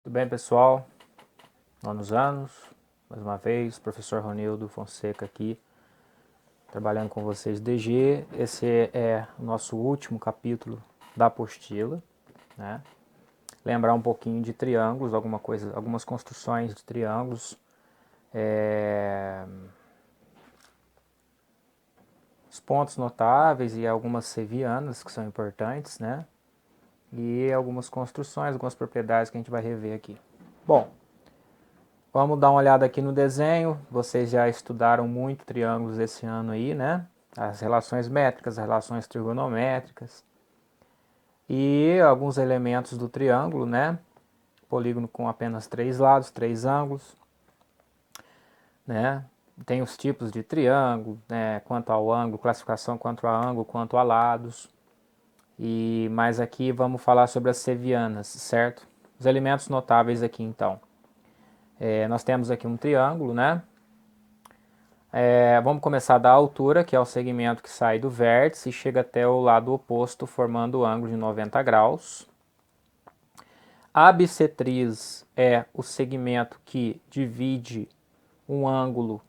Tudo bem, pessoal? Nonos anos, mais uma vez, professor Ronildo Fonseca aqui, trabalhando com vocês DG. Esse é o nosso último capítulo da apostila, né? Lembrar um pouquinho de triângulos, algumas construções de triângulos, os pontos notáveis e algumas sevianas que são importantes, né? E algumas construções, algumas propriedades que a gente vai rever aqui. Bom, vamos dar uma olhada aqui no desenho. Vocês já estudaram muito triângulos esse ano aí, né? As relações métricas, as relações trigonométricas e alguns elementos do triângulo, né? Polígono com apenas 3 lados, 3 ângulos, né? Tem os tipos de triângulo, né? Quanto ao ângulo, classificação quanto a ângulo, quanto a lados. E mais aqui vamos falar sobre as sevianas, certo? Os elementos notáveis aqui então. Nós temos aqui um triângulo, né? Vamos começar da altura, que é o segmento que sai do vértice e chega até o lado oposto, formando o ângulo de 90 graus. A bissetriz é o segmento que divide um ângulo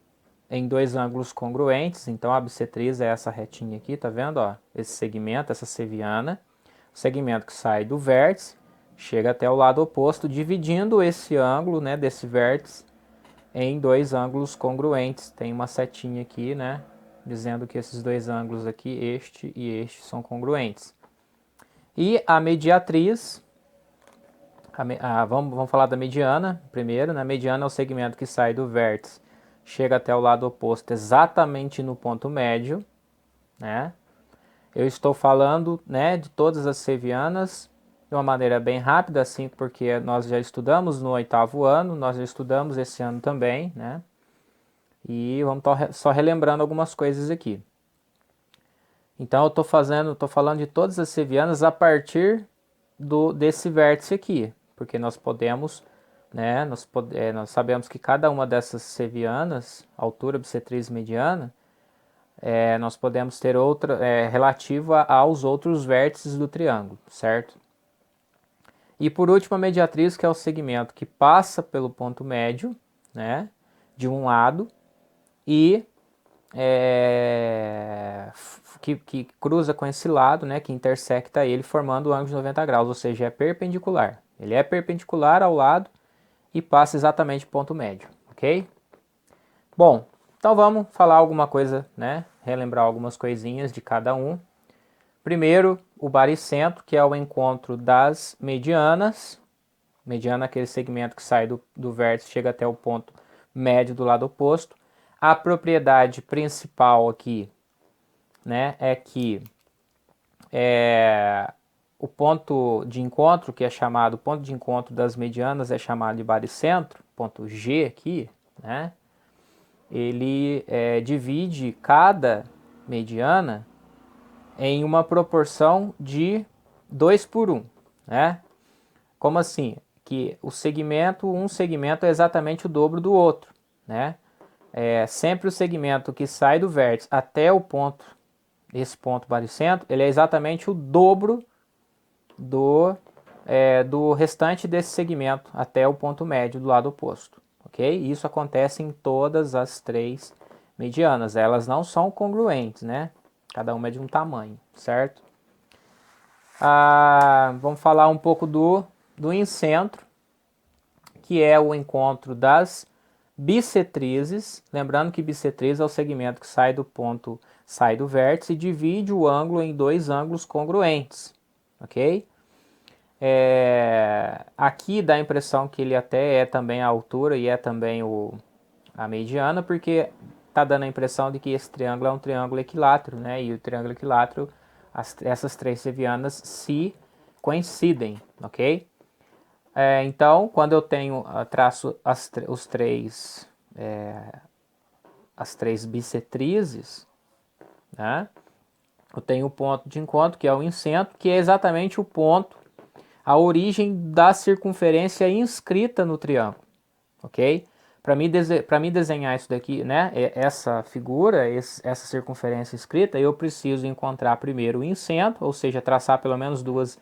em dois ângulos congruentes. Então, a bissetriz é essa retinha aqui, tá vendo? Ó? Esse segmento, essa seviana. O segmento que sai do vértice, chega até o lado oposto, dividindo esse ângulo, né, desse vértice em dois ângulos congruentes. Tem uma setinha aqui, né, dizendo que esses dois ângulos aqui, este e este, são congruentes. E a mediatriz, vamos falar da mediana primeiro. A mediana é o segmento que sai do vértice, chega até o lado oposto exatamente no ponto médio, né? Eu estou falando, né, de todas as sevianas de uma maneira bem rápida, assim, porque nós já estudamos no 8º ano, nós já estudamos esse ano também, né? E vamos só relembrando algumas coisas aqui. Então eu estou falando de todas as sevianas a partir desse vértice aqui, porque nós podemos, né, nós sabemos que cada uma dessas sevianas, altura, bissetriz e mediana, nós podemos ter outra relativa aos outros vértices do triângulo, certo? E por último a mediatriz, que é o segmento que passa pelo ponto médio, né, de um lado, e que cruza com esse lado, né, que intersecta ele, formando o ângulo de 90 graus, ou seja, é perpendicular. Ele é perpendicular ao lado e passa exatamente o ponto médio, ok? Bom, então vamos falar alguma coisa, né, relembrar algumas coisinhas de cada um. Primeiro, o baricentro, que é o encontro das medianas. Mediana é aquele segmento que sai do vértice, chega até o ponto médio do lado oposto. A propriedade principal aqui, né, é que o ponto de encontro, que é chamado ponto de encontro das medianas, é chamado de baricentro, ponto G aqui, né? Ele divide cada mediana em uma proporção de 2:1, né? Como assim? Que um segmento é exatamente o dobro do outro, né? Sempre o segmento que sai do vértice até o ponto, esse ponto baricentro, ele é exatamente o dobro do restante desse segmento até o ponto médio do lado oposto, ok? Isso acontece em todas as três medianas. Elas não são congruentes, né? Cada uma é de um tamanho, certo? Vamos falar um pouco do incentro, que é o encontro das bissetrizes. Lembrando que bissetriz é o segmento que sai do vértice e divide o ângulo em dois ângulos congruentes, ok? Aqui dá a impressão que ele até é também a altura e é também a mediana, porque está dando a impressão de que esse triângulo é um triângulo equilátero, né? E o triângulo equilátero, essas três sevianas se coincidem, ok? Então, quando eu traço as três bissetrizes, né? Eu tenho o ponto de encontro, que é o incentro, que é exatamente o ponto, a origem da circunferência inscrita no triângulo, ok? Para mim desenhar isso daqui, né, essa figura, essa circunferência inscrita, eu preciso encontrar primeiro o incentro, ou seja, traçar pelo menos duas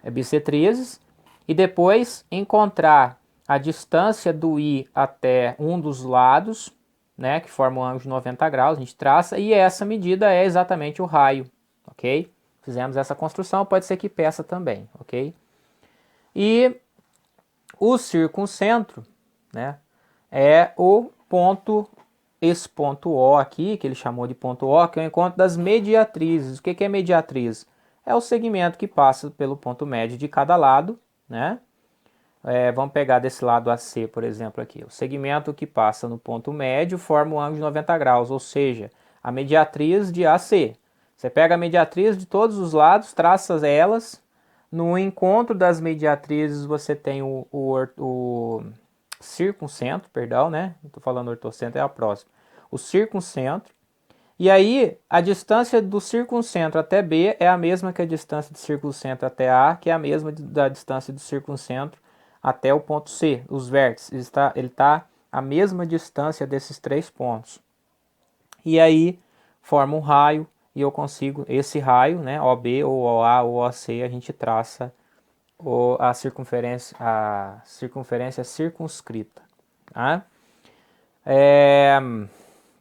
bissetrizes, E depois encontrar a distância do I até um dos lados, né, que forma um ângulo de 90 graus, a gente traça, e essa medida é exatamente o raio, ok? Fizemos essa construção, pode ser que peça também, ok? E o circuncentro, né, é o ponto, esse ponto O aqui, que ele chamou de ponto O, que é o encontro das mediatrizes. O que é mediatriz? É o segmento que passa pelo ponto médio de cada lado, né? Vamos pegar desse lado AC, por exemplo, aqui. O segmento que passa no ponto médio forma um ângulo de 90 graus, ou seja, a mediatriz de AC. Você pega a mediatriz de todos os lados, traça elas. No encontro das mediatrizes você tem o circuncentro, perdão, né? Não estou falando ortocentro, é a próxima. O circuncentro. E aí, a distância do circuncentro até B é a mesma que a distância do circuncentro até A, que é a mesma da distância do circuncentro até o ponto C, os vértices. Ele está a mesma distância desses três pontos. E aí, forma um raio, e eu consigo, esse raio, né, OB ou OA ou OC, a gente traça a circunferência circunscrita. Tá?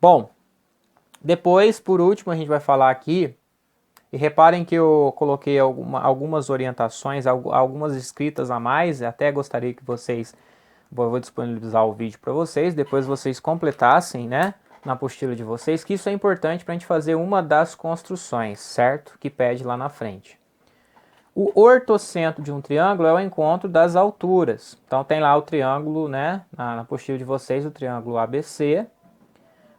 Bom, depois, por último, a gente vai falar aqui, e reparem que eu coloquei algumas orientações, algumas escritas a mais, até gostaria que vocês, vou disponibilizar o vídeo para vocês, depois vocês completassem, né, na apostila de vocês, que isso é importante para a gente fazer uma das construções, certo? Que pede lá na frente. O ortocentro de um triângulo é o encontro das alturas. Então tem lá o triângulo, né, na apostila de vocês, o triângulo ABC.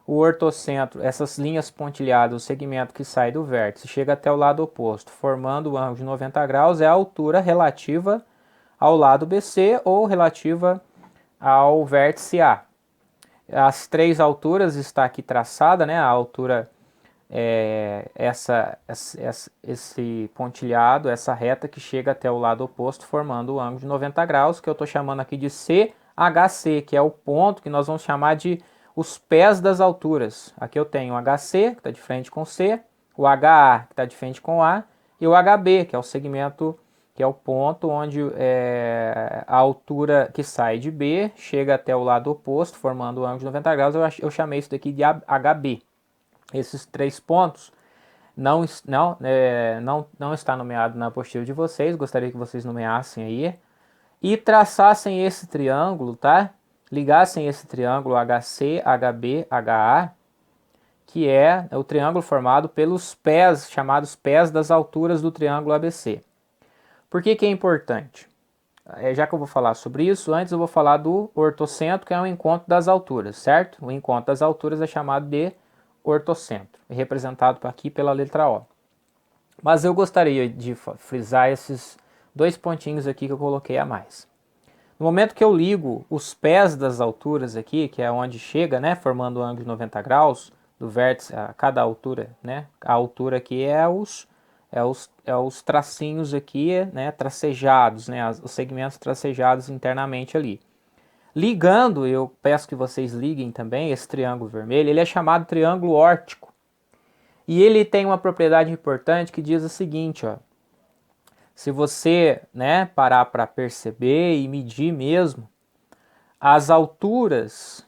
O ortocentro, essas linhas pontilhadas, o segmento que sai do vértice, chega até o lado oposto, formando o ângulo de 90 graus, é a altura relativa ao lado BC ou relativa ao vértice A. As três alturas está aqui traçada, né? A altura esse pontilhado, essa reta que chega até o lado oposto, formando o ângulo de 90 graus, que eu estou chamando aqui de CHC, que é o ponto que nós vamos chamar de os pés das alturas. Aqui eu tenho o HC, que está de frente com C, o HA, que está de frente com A, e o HB, que é o segmento, que é o ponto onde a altura que sai de B chega até o lado oposto, formando o ângulo de 90 graus. Eu chamei isso daqui de HB. Esses três pontos não está nomeado na apostila de vocês, gostaria que vocês nomeassem aí. E traçassem esse triângulo, tá? Ligassem esse triângulo HC, HB, HA, que é o triângulo formado pelos pés, chamados pés das alturas do triângulo ABC. Por que é importante? Já que eu vou falar sobre isso, antes eu vou falar do ortocentro, que é o encontro das alturas, certo? O encontro das alturas é chamado de ortocentro, representado aqui pela letra O. Mas eu gostaria de frisar esses dois pontinhos aqui que eu coloquei a mais. No momento que eu ligo os pés das alturas aqui, que é onde chega, né, formando o ângulo de 90 graus, do vértice a cada altura, né, a altura aqui é os tracinhos aqui, né, tracejados, né, os segmentos tracejados internamente ali. Ligando, eu peço que vocês liguem também esse triângulo vermelho, ele é chamado triângulo órtico. E ele tem uma propriedade importante que diz o seguinte, ó, se você, né, parar para perceber e medir mesmo, as alturas,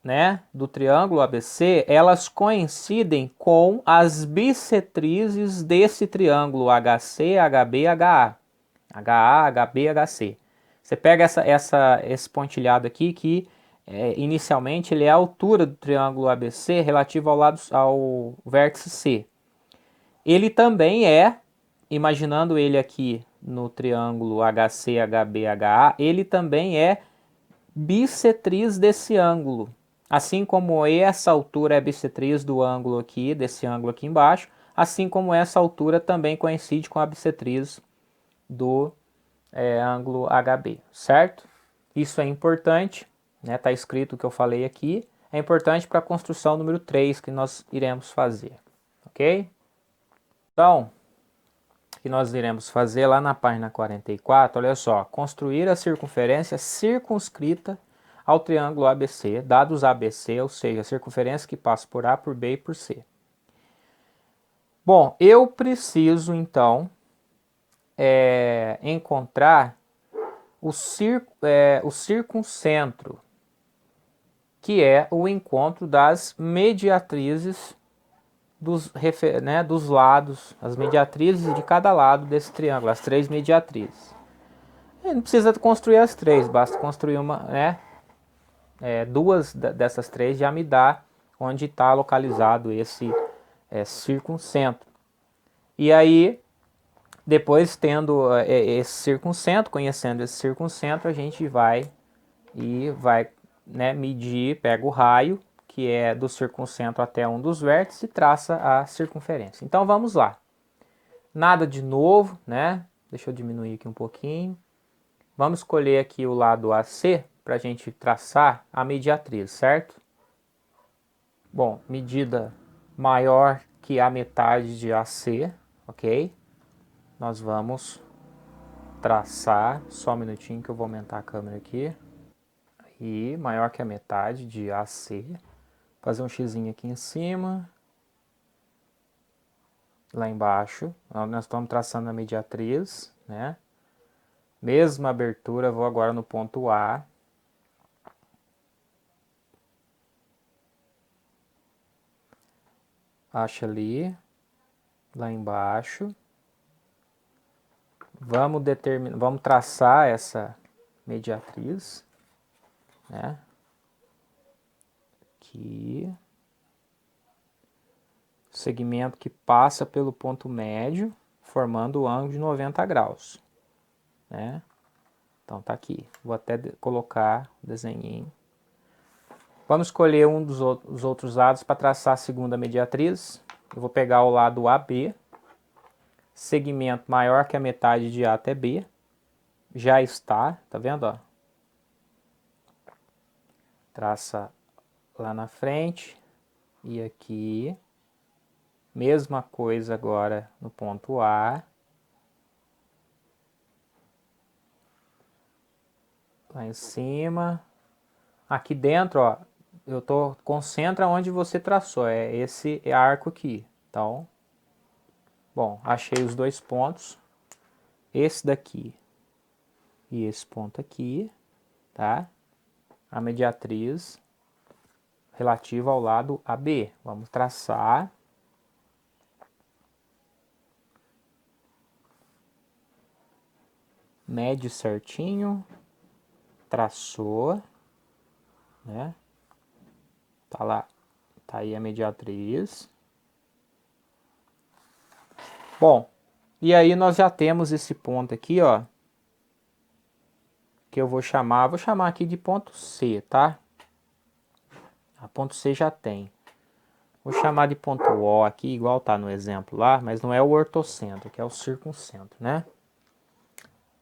né, do triângulo ABC, elas coincidem com as bissetrizes desse triângulo HC, HB, HA. HA, HB, HC. Você pega esse pontilhado aqui que inicialmente ele é a altura do triângulo ABC relativo ao vértice C. Ele também é, imaginando ele aqui no triângulo HC, HB, HA, ele também é bissetriz desse ângulo. Assim como essa altura é bissetriz do ângulo aqui, desse ângulo aqui embaixo, assim como essa altura também coincide com a bissetriz do ângulo HB, certo? Isso é importante, né? Tá escrito o que eu falei aqui. É importante para a construção número 3 que nós iremos fazer, ok? Então, o que nós iremos fazer lá na página 44, olha só, construir a circunferência circunscrita ao triângulo ABC, dados ABC, ou seja, a circunferência que passa por A, por B e por C. Bom, eu preciso então encontrar o circuncentro, que é o encontro das mediatrizes dos lados, as mediatrizes de cada lado desse triângulo, as três mediatrizes. E não precisa construir as três, basta construir uma, né? Duas dessas três já me dá onde está localizado esse circuncentro. E aí, depois tendo esse circuncentro, conhecendo esse circuncentro, a gente vai medir, pega o raio, que é do circuncentro até um dos vértices, e traça a circunferência. Então vamos lá. Nada de novo, né? Deixa eu diminuir aqui um pouquinho. Vamos escolher aqui o lado AC para a gente traçar a mediatriz, certo? Bom, medida maior que a metade de AC, ok? Nós vamos traçar, só um minutinho que eu vou aumentar a câmera aqui. E maior que a metade de AC. Fazer um xizinho aqui em cima. Lá embaixo, nós estamos traçando a mediatriz, né? Mesma abertura, vou agora no ponto A. Acha ali, lá embaixo. Vamos traçar essa mediatriz, né? Aqui. Segmento que passa pelo ponto médio, formando o ângulo de 90 graus, né? Então tá aqui. Vou até colocar o desenhinho. Vamos escolher um dos outros lados para traçar a segunda mediatriz. Eu vou pegar o lado AB, segmento maior que a metade de A até B. Já está, tá vendo? Ó? Traça lá na frente e aqui. Mesma coisa agora no ponto A. Lá em cima. Aqui dentro, ó, concentra onde você traçou, é esse arco aqui. Então, bom, achei os dois pontos. Esse daqui e esse ponto aqui, tá? A mediatriz relativa ao lado AB. Vamos traçar. Mede certinho. Traçou, né? Tá lá, tá aí a mediatriz. Bom, e aí nós já temos esse ponto aqui, ó, que eu vou chamar aqui de ponto C, tá? A ponto C já tem. Vou chamar de ponto O aqui, igual tá no exemplo lá, mas não é o ortocentro, que é o circuncentro, né?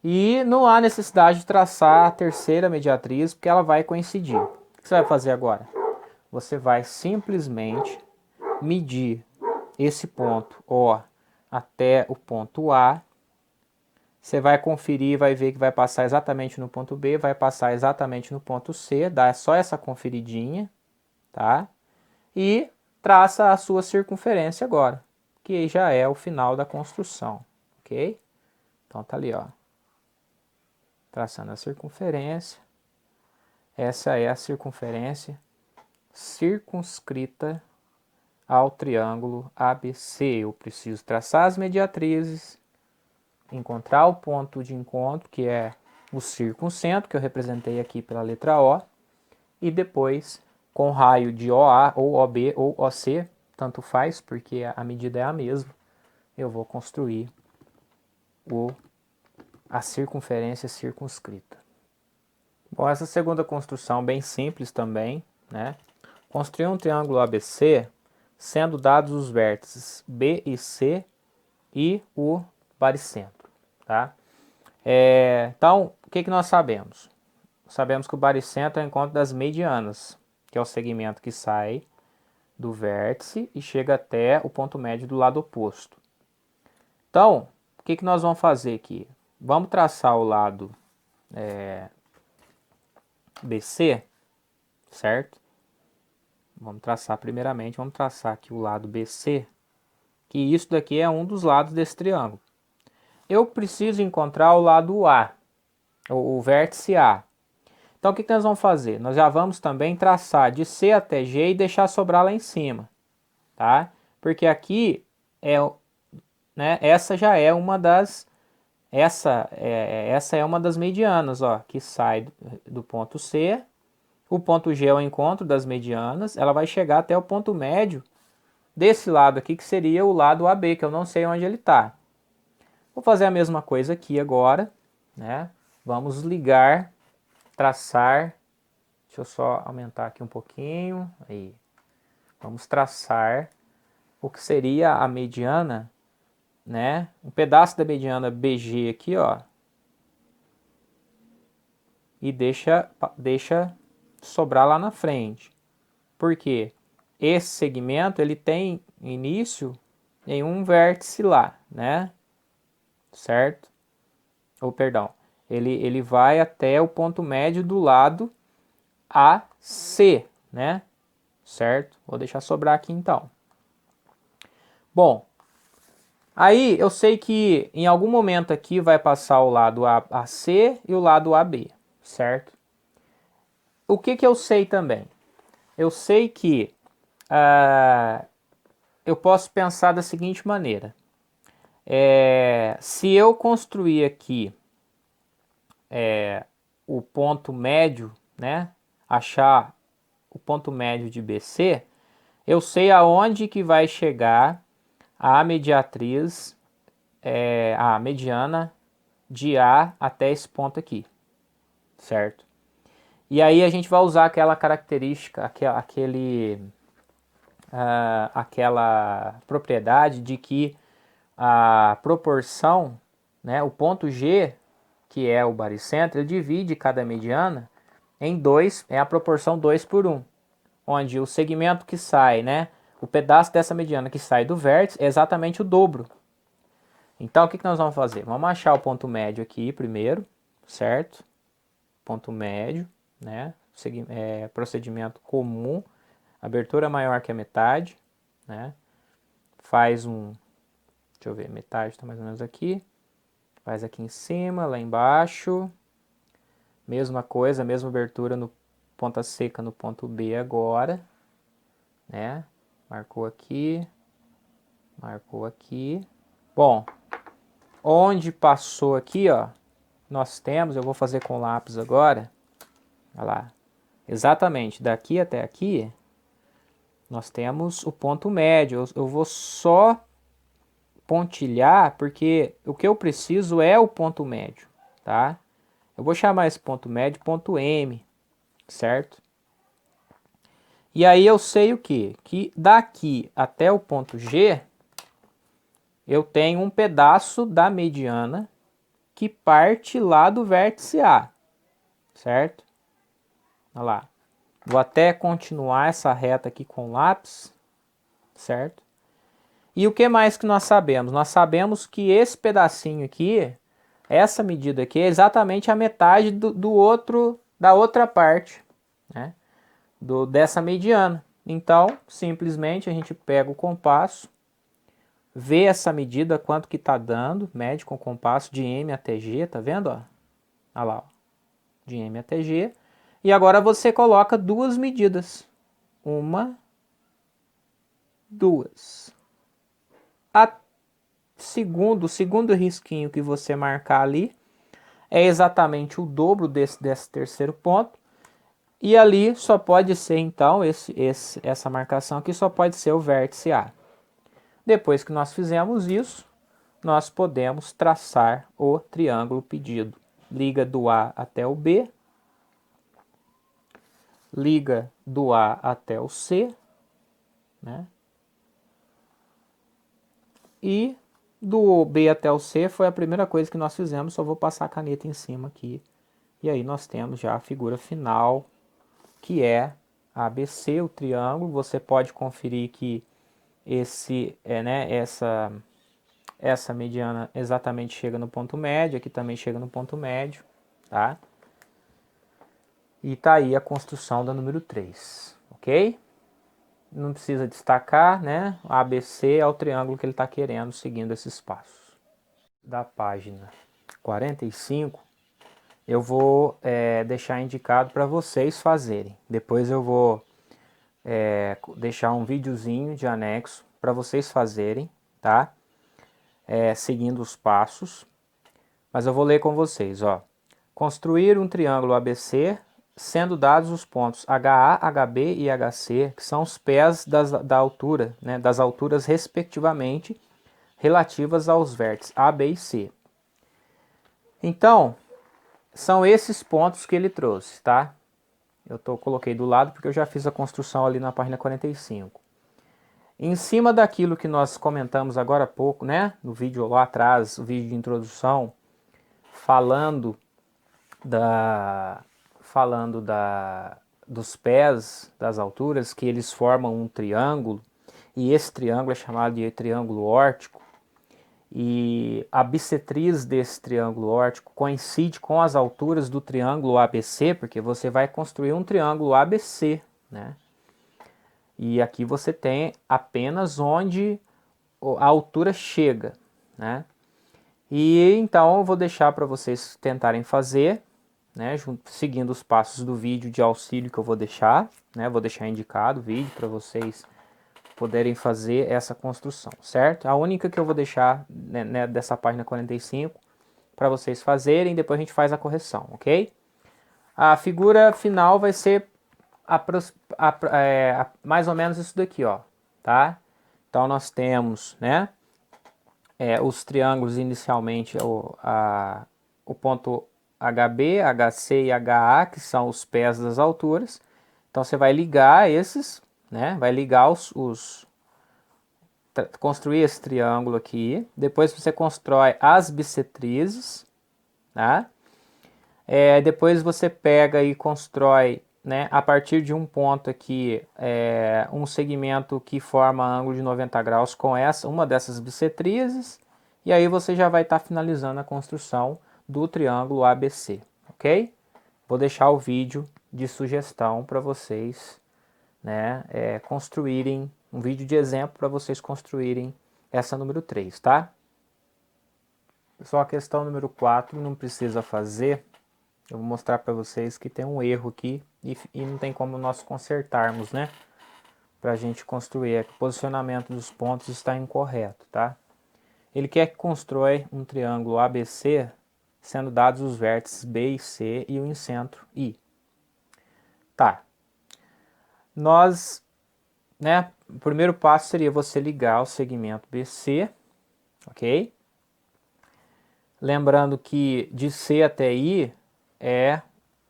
E não há necessidade de traçar a terceira mediatriz, porque ela vai coincidir. O que você vai fazer agora? Você vai simplesmente medir esse ponto O até o ponto A. Você vai conferir, vai ver que vai passar exatamente no ponto B, vai passar exatamente no ponto C, dá só essa conferidinha, tá? E traça a sua circunferência agora, que já é o final da construção, ok? Então tá ali, ó. Traçando a circunferência. Essa é a circunferência circunscrita ao triângulo ABC. Eu preciso traçar as mediatrizes, encontrar o ponto de encontro, que é o circuncentro, que eu representei aqui pela letra O, e depois, com raio de OA ou OB ou OC, tanto faz, porque a medida é a mesma, eu vou construir a circunferência circunscrita. Bom, essa segunda construção bem simples também, né? Construir um triângulo ABC, sendo dados os vértices B e C e o baricentro, tá? Então, o que nós sabemos? Sabemos que o baricentro é o encontro das medianas, que é o segmento que sai do vértice e chega até o ponto médio do lado oposto. Então, o que nós vamos fazer aqui? Vamos traçar o lado BC, certo? Vamos traçar primeiramente, vamos traçar aqui o lado BC, que isso daqui é um dos lados desse triângulo. Eu preciso encontrar o lado A. o vértice A. Então o que nós vamos fazer? Nós já vamos também traçar de C até G e deixar sobrar lá em cima, tá? Porque aqui é, né, essa já é uma das essa é uma das medianas, ó, que sai do ponto C. O ponto G é o encontro das medianas, ela vai chegar até o ponto médio desse lado aqui, que seria o lado AB, que eu não sei onde ele está. Vou fazer a mesma coisa aqui agora, né? Vamos ligar, traçar. Deixa eu só aumentar aqui um pouquinho. Aí. Vamos traçar o que seria a mediana, né? Um pedaço da mediana BG aqui, ó. E deixa sobrar lá na frente. Por quê? Esse segmento ele tem início em um vértice lá, né? Certo? Ou perdão, ele vai até o ponto médio do lado AC, né? Certo? Vou deixar sobrar aqui então. Bom, aí eu sei que em algum momento aqui vai passar o lado AC e o lado AB, certo? O que eu sei também? Eu sei que eu posso pensar da seguinte maneira. Se eu construir aqui o ponto médio, né? Achar o ponto médio de BC, eu sei aonde que vai chegar a mediatriz, a mediana de A até esse ponto aqui, certo? E aí a gente vai usar aquela característica, aquela propriedade de que a proporção, né, o ponto G, que é o baricentro, ele divide cada mediana em dois, é a proporção 2 por 1, onde o segmento que sai, né, o pedaço dessa mediana que sai do vértice é exatamente o dobro. Então o que nós vamos fazer? Vamos achar o ponto médio aqui primeiro, certo? Ponto médio, né? Procedimento comum, abertura maior que a metade, né? Faz um, deixa eu ver, metade está mais ou menos aqui, faz aqui em cima, lá embaixo, mesma coisa, mesma abertura no ponta seca no ponto B agora, né? Marcou aqui, marcou aqui. Bom, onde passou aqui, ó, nós temos, eu vou fazer com lápis agora, olha lá, exatamente daqui até aqui, nós temos o ponto médio. Eu vou só pontilhar, porque o que eu preciso é o ponto médio, tá? Eu vou chamar esse ponto médio ponto M, certo? E aí eu sei o quê? Que daqui até o ponto G, eu tenho um pedaço da mediana que parte lá do vértice A, certo? Olha lá. Vou até continuar essa reta aqui com lápis, certo? E o que mais que nós sabemos? Nós sabemos que esse pedacinho aqui, essa medida aqui, é exatamente a metade da outra parte, né? Dessa mediana. Então, simplesmente a gente pega o compasso, vê essa medida, quanto que está dando, mede com o compasso de M até G, tá vendo? Ó? Olha lá, ó. De M até G. E agora você coloca duas medidas. Uma, duas. O segundo risquinho que você marcar ali é exatamente o dobro desse terceiro ponto. E ali só pode ser, então, essa marcação aqui só pode ser o vértice A. Depois que nós fizemos isso, nós podemos traçar o triângulo pedido. Liga do A até o B, liga do A até o C, né? E do B até o C foi a primeira coisa que nós fizemos, só vou passar a caneta em cima aqui. E aí nós temos já a figura final, que é ABC, o triângulo. Você pode conferir que essa mediana exatamente chega no ponto médio, aqui também chega no ponto médio, tá? E tá aí a construção da número 3, ok? Não precisa destacar, né? A ABC é o triângulo que ele está querendo, seguindo esses passos. Da página 45, eu vou deixar indicado para vocês fazerem. Depois eu vou deixar um videozinho de anexo para vocês fazerem, tá? Seguindo os passos. Mas eu vou ler com vocês, ó. Construir um triângulo ABC, sendo dados os pontos HA, HB e HC, que são os pés da altura, né, das alturas respectivamente, relativas aos vértices A, B e C. Então, são esses pontos que ele trouxe, tá? Coloquei do lado porque eu já fiz a construção ali na página 45. Em cima daquilo que nós comentamos agora há pouco, né? No vídeo lá atrás, o vídeo de introdução, falando dos pés, das alturas, que eles formam um triângulo, e esse triângulo é chamado de triângulo órtico, e a bissetriz desse triângulo órtico coincide com as alturas do triângulo ABC, porque você vai construir um triângulo ABC, né? E aqui você tem apenas onde a altura chega, né? E então eu vou deixar para vocês tentarem fazer, né, seguindo os passos do vídeo de auxílio que eu vou deixar, né? Vou deixar indicado o vídeo para vocês poderem fazer essa construção, certo? A única que eu vou deixar, né, dessa página 45 para vocês fazerem, depois a gente faz a correção, ok? A figura final vai ser mais ou menos isso daqui, ó, tá? Então nós temos, né, os triângulos inicialmente, o ponto HB, HC e HA, que são os pés das alturas. Então você vai ligar esses, né? Vai ligar construir esse triângulo aqui. Depois você constrói as bissetrizes, tá? Depois você pega e constrói, né, a partir de um ponto aqui, um segmento que forma ângulo de 90 graus com uma dessas bissetrizes. E aí você já vai estar finalizando a construção do triângulo ABC, ok? Vou deixar o vídeo de sugestão para vocês, né, construírem, um vídeo de exemplo para vocês construírem essa número 3, tá? Pessoal, a questão número 4 não precisa fazer. Eu vou mostrar para vocês que tem um erro aqui e não tem como nós consertarmos, né? Para a gente construir, o posicionamento dos pontos está incorreto, tá? Ele quer que constrói um triângulo ABC, sendo dados os vértices B e C e o incentro I. Tá. Né, o primeiro passo seria você ligar o segmento BC, ok? Lembrando que de C até I é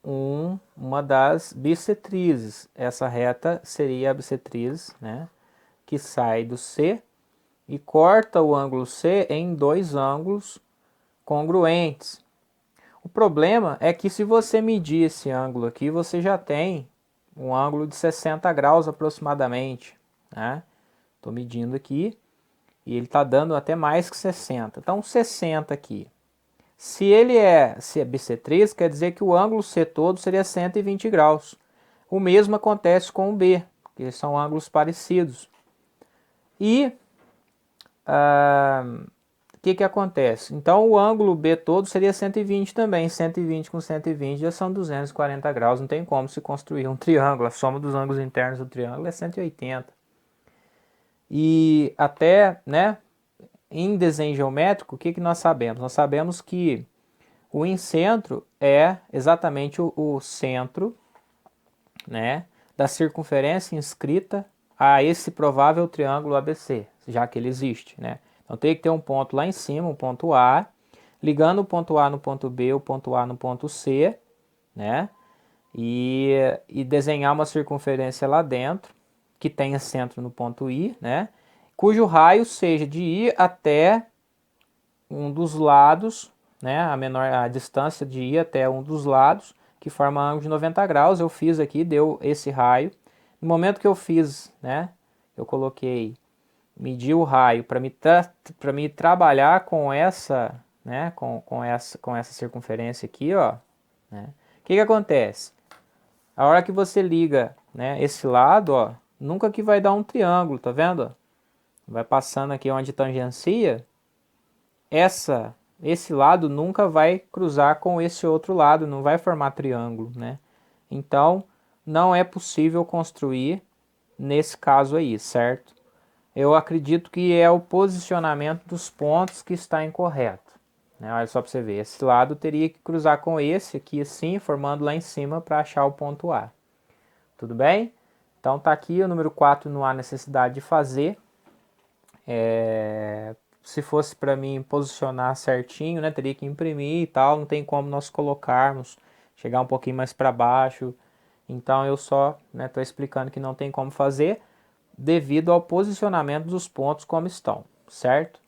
uma das bissetrizes. Essa reta seria a bissetriz, né, que sai do C e corta o ângulo C em dois ângulos congruentes. O problema é que se você medir esse ângulo aqui, você já tem um ângulo de 60 graus aproximadamente, né? Estou medindo aqui e ele está dando até mais que 60. Então 60 aqui. Se é bissetriz, quer dizer que o ângulo C todo seria 120 graus. O mesmo acontece com o B, que são ângulos parecidos. E o que acontece? Então o ângulo B todo seria 120 também. 120 com 120 já são 240 graus. Não tem como se construir um triângulo. A soma dos ângulos internos do triângulo é 180. E até, né, em desenho geométrico, o que nós sabemos? Nós sabemos que o incentro é exatamente o centro, né, da circunferência inscrita a esse provável triângulo ABC, já que ele existe, né? Então tem que ter um ponto lá em cima, um ponto A, ligando o ponto A no ponto B, o ponto A no ponto C, né? E desenhar uma circunferência lá dentro, que tenha centro no ponto I, né? Cujo raio seja de I até um dos lados, né? A distância de I até um dos lados, que forma ângulo de 90 graus. Eu fiz aqui, deu esse raio. No momento que eu fiz, né? Eu coloquei, medi o raio para me trabalhar com essa, né? Com essa circunferência aqui, ó. Né? O que acontece? A hora que você liga, né, esse lado, ó, nunca que vai dar um triângulo, tá vendo? Vai passando aqui onde tangencia esse lado nunca vai cruzar com esse outro lado, não vai formar triângulo, né? Então, não é possível construir nesse caso aí, certo? Eu acredito que é o posicionamento dos pontos que está incorreto, né? Olha só para você ver, esse lado teria que cruzar com esse aqui assim, formando lá em cima para achar o ponto A. Tudo bem? Então tá aqui o número 4, não há necessidade de fazer. Se fosse para mim posicionar certinho, né, teria que imprimir e tal, não tem como nós colocarmos, chegar um pouquinho mais para baixo. Então eu só estou explicando que não tem como fazer devido ao posicionamento dos pontos como estão, certo?